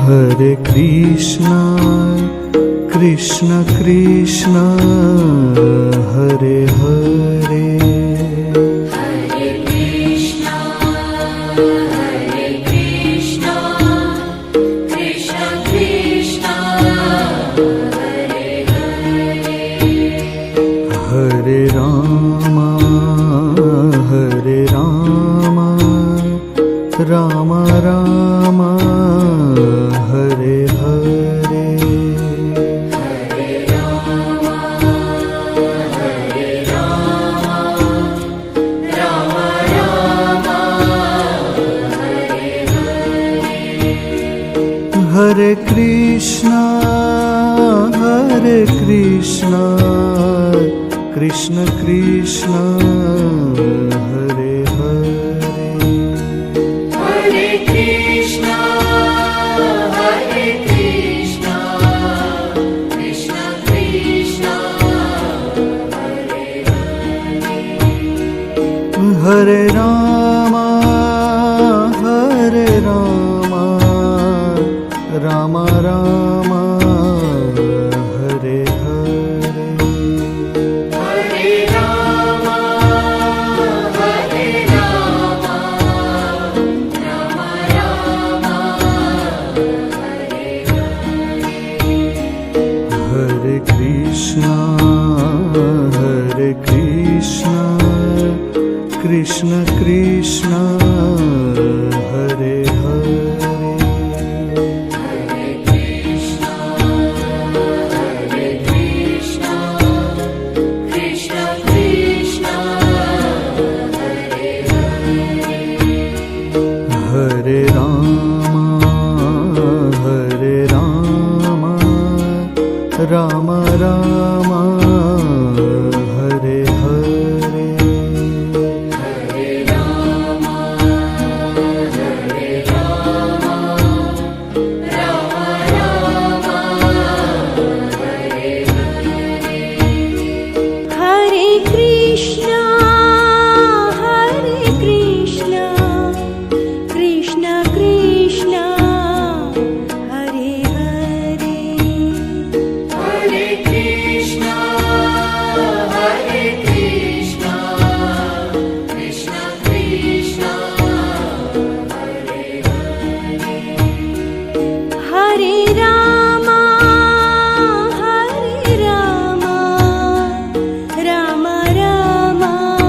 Hare Krishna, Krishna Krishna, Hare Hare. Hare Krishna, Krishna Krishna, Hare Hare. Hare Rama, Rama Rama, Hare Hare. Hare Rama, Rama Rama, Hare Hare. Hare Krishna, Krishna Krishna, Hare Hare. Hare Krishna, Krishna Krishna, Hare Hare. Hare Rama, Rama Rama, Hare Hare. Hare Rama, Rama Rama, Hare Hare. Hare Krishna, Krishna Krishna, Hare Hare. Hare Krishna, Krishna Krishna, Hare Hare. Hare Rama, Rama Rama, Hare Hare. Hare Rama, Rama Rama, Hare Hare. Hare Krishna, Krishna Krishna, Hare Hare. Hare Krishna, Krishna Krishna, Hare Hare. Hare Rama, Rama Rama, Hare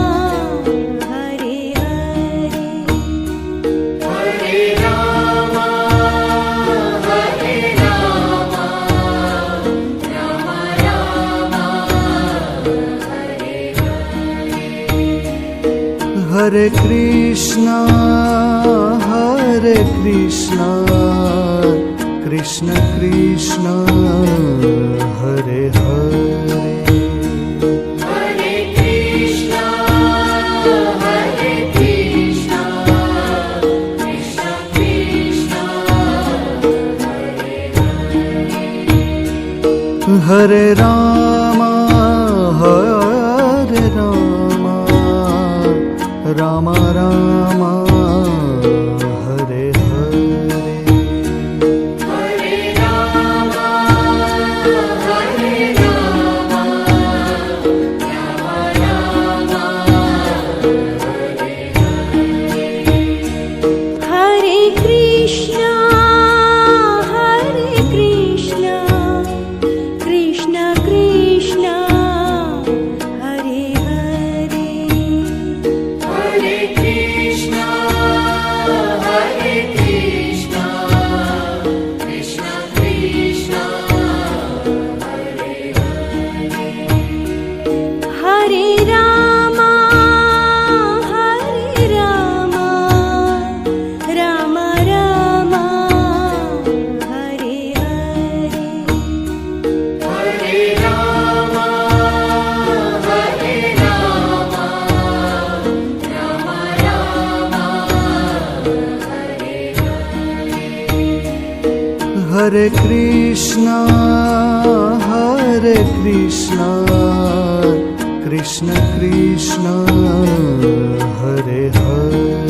Hare. Hare Rama, Rama Rama, Hare Hare. Hare Krishna, Krishna Krishna, Hare Hare. Hare Krishna, Krishna Krishna, Hare Hare. Hare Rama, Rama Rama, Hare Hare. Hare Rama, Rama Rama, Hare Hare. Hare Krishna, Krishna Krishna, Hare Hare. Hare Krishna, Krishna Krishna, Hare Hare. Hare Rama, Rama Rama, Hare Hare. Hare Rama, Rama Rama, Hare Hare. Hare Krishna, Krishna Krishna, Hare Hare.